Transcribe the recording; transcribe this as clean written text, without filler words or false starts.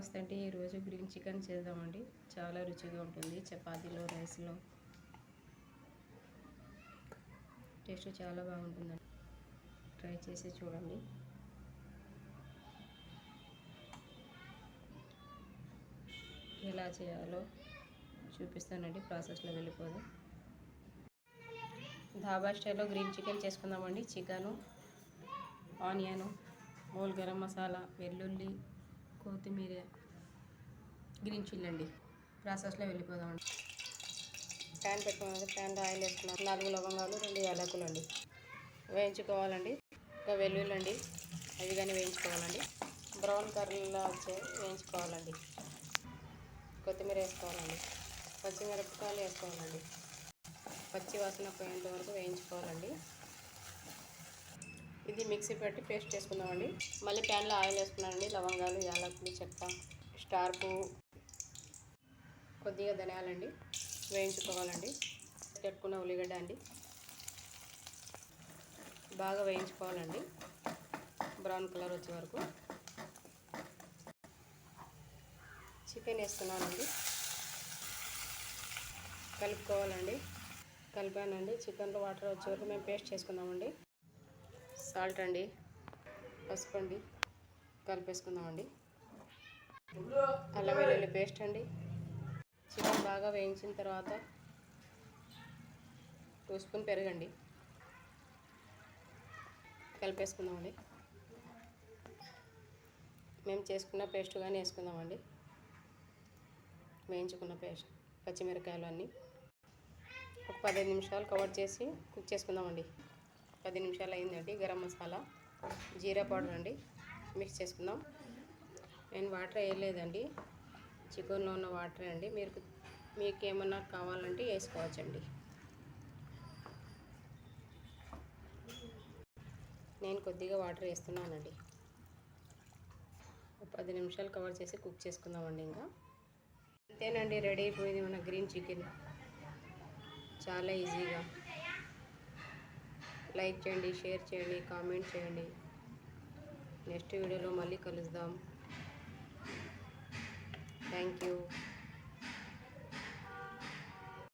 నమస్తే అండి. ఈరోజు గ్రీన్ చికెన్ చేద్దామండి. చాలా రుచిగా ఉంటుంది. చపాతీలో, రైస్లో టేస్ట్ చాలా బాగుంటుందండి. ట్రై చేసి చూడండి. ఎలా చేయాలో చూపిస్తానండి. ప్రాసెస్లో వెళ్ళిపోదాం. ధాబా స్టైల్లో గ్రీన్ చికెన్ చేసుకుందామండి. Chicken, onion, whole garam masala, వెల్లుల్లి, కొత్తిమీర, గ్రీన్ చిల్లీ అండి. ప్రాసెస్లో వెళ్ళిపోదామండి. ప్యాన్ పెట్టుకున్నాక ప్యాన్లో ఆయిల్ వేసుకున్నాం. 4 లవంగాలు, 2 యాలకులు అండి వేయించుకోవాలండి. ఇంకా వెల్లుల్లి అండి, అవి కానీ వేయించుకోవాలండి. బ్రౌన్ కర్రీలా వచ్చే వేయించుకోవాలండి. కొత్తిమీర వేసుకోవాలండి. పచ్చిమిరపకాయలు వేసుకోవాలండి. పచ్చి వాసన పోయేంత వరకు వేయించుకోవాలండి. ఇది మిక్సీ పెట్టి పేస్ట్ చేసుకుందామండి. మళ్ళీ ప్యాన్లో ఆయిల్ వేసుకున్నానండి. లవంగాలు, యాలకులు, చెక్క, స్టార్ పువ్వు, కొద్దిగా ధనియాలండి వేయించుకోవాలండి. పెట్టుకున్న ఉల్లిగడ్డ అండి బాగా వేయించుకోవాలండి. బ్రౌన్ కలర్ వచ్చే వరకు. చికెన్ వేస్తున్నానండి. కలుపుకోవాలండి. కలిపానండి. చికెన్లో వాటర్ వచ్చే వరకు మేము పేస్ట్ చేసుకుందామండి. సాల్ట్ అండి, పసుపు అండి కలిపేసుకుందామండి. అల్లం వెల్లుల్లి పేస్ట్ అండి. చికెన్ బాగా వేయించిన తర్వాత 2 స్పూన్ పెరుగండి కలిపేసుకుందామండి. మేము చేసుకున్న పేస్ట్ కానీ వేసుకుందామండి. వేయించుకున్న పేస్ట్, పచ్చిమిరకాయలు అన్నీ ఒక 15 నిమిషాలు కవర్ చేసి కుక్ చేసుకుందామండి. 10 నిమిషాలు అయిందండి. గరం మసాలా, జీరా పౌడర్ అండి మిక్స్ చేసుకుందాం. నేను వాటర్ వేయలేదండి, చికెన్లో ఉన్న వాటర్ అండి. మీకు ఏమన్నా కావాలంటే వేసుకోవచ్చండి. నేను కొద్దిగా వాటర్ వేస్తున్నానండి. 10 నిమిషాలు కవర్ చేసి కుక్ చేసుకుందామండి. ఇంకా అంతేనండి, రెడీ అయిపోయింది మన గ్రీన్ చికెన్. చాలా ఈజీగా. లైక్ చేయండి, షేర్ చేయండి, కామెంట్ చేయండి. నెక్స్ట్ వీడియోలో మళ్ళీ కలుద్దాం. Thank you.